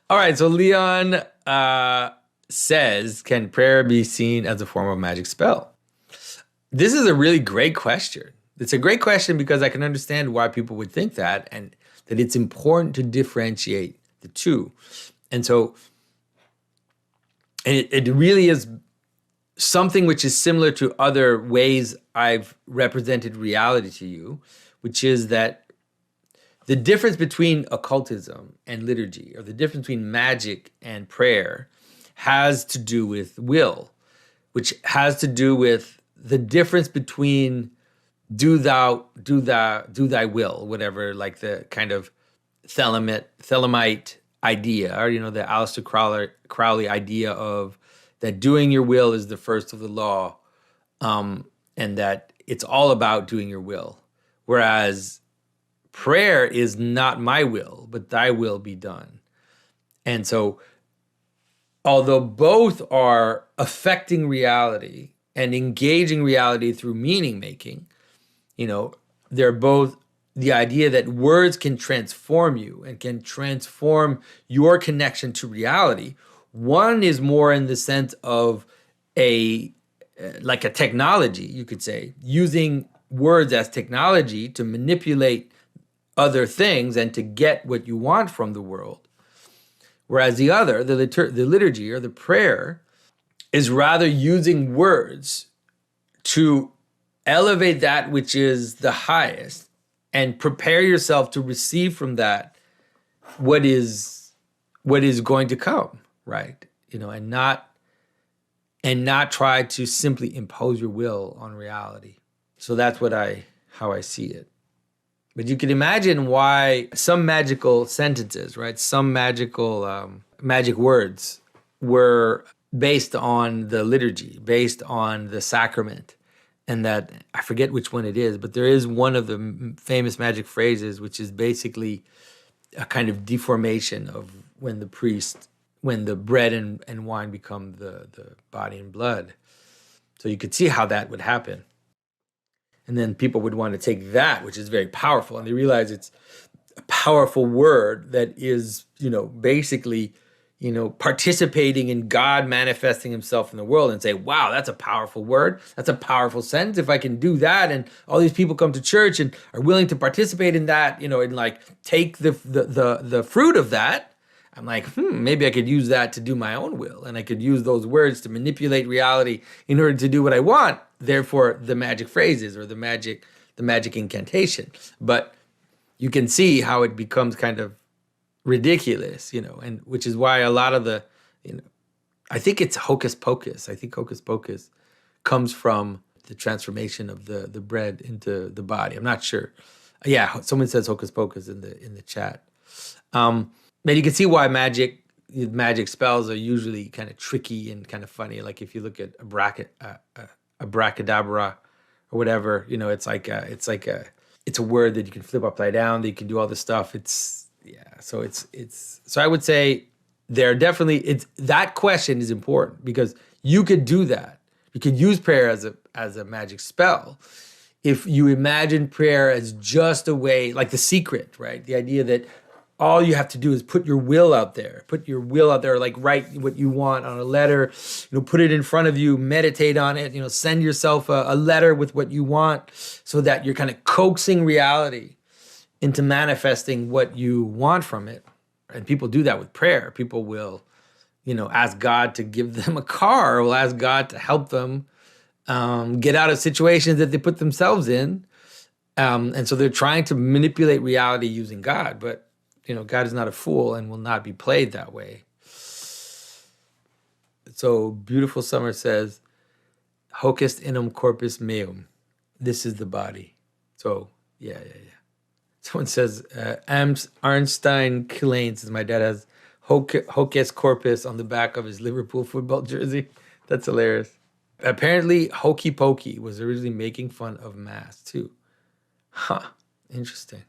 All right, so Leon says, can prayer be seen as a form of magic spell? This is a really great question. It's a great question because I can understand why people would think that, and that it's important to differentiate the two. And so, and it really is something which is similar to other ways I've represented reality to you, which is that the difference between occultism and liturgy, or the difference between magic and prayer, has to do with will, which has to do with the difference between do thy will, whatever, like the kind of Thelemite idea, or the Aleister Crowley idea of that doing your will is the first of the law, and that it's all about doing your will. Whereas prayer is not my will, but thy will be done. And so, although both are affecting reality and engaging reality through meaning making, they're both the idea that words can transform you and can transform your connection to reality. One is more in the sense of like a technology, you could say, using words as technology to manipulate other things and to get what you want from the world. Whereas the other, the liturgy or the prayer, is rather using words to elevate that which is the highest and prepare yourself to receive from that what is going to come, right? And not try to simply impose your will on reality. So that's how I see it. But you can imagine why some magical sentences, right? Some magical magic words were based on the liturgy, based on the sacrament. And that, I forget which one it is, but there is one of the famous magic phrases, which is basically a kind of deformation of when the bread and wine become the body and blood. So you could see how that would happen. And then people would want to take that, which is very powerful, and they realize it's a powerful word that is, basically, participating in God manifesting himself in the world, and say, wow, that's a powerful word. That's a powerful sentence. If I can do that, and all these people come to church and are willing to participate in that, and like take the fruit of that, I'm like, maybe I could use that to do my own will, and I could use those words to manipulate reality in order to do what I want. Therefore, the magic phrases or the magic incantation. But you can see how it becomes kind of ridiculous, and which is why a lot of the, I think it's hocus pocus. I think hocus pocus comes from the transformation of the bread into the body. I'm not sure. Yeah, someone says hocus pocus in the chat. And you can see why magic spells are usually kind of tricky and kind of funny. Like if you look at abracadabra or whatever, it's a word that you can flip upside down, that you can do all this stuff. So I would say that question is important because you could do that. You could use prayer as a magic spell if you imagine prayer as just a way, like The Secret, right? The idea that all you have to do is put your will out there. Like write what you want on a letter, put it in front of you, meditate on it, send yourself a letter with what you want, so that you're kind of coaxing reality into manifesting what you want from it. And people do that with prayer. People will, ask God to give them a car, or will ask God to help them get out of situations that they put themselves in. And so they're trying to manipulate reality using God, but God is not a fool and will not be played that way. So Beautiful Summer says, "Hocus inum corpus meum." This is the body. So yeah. Someone says, Arnstein Kilane says, my dad has hocus corpus on the back of his Liverpool football jersey. That's hilarious. Apparently, Hokey Pokey was originally making fun of Mass too. Huh, interesting.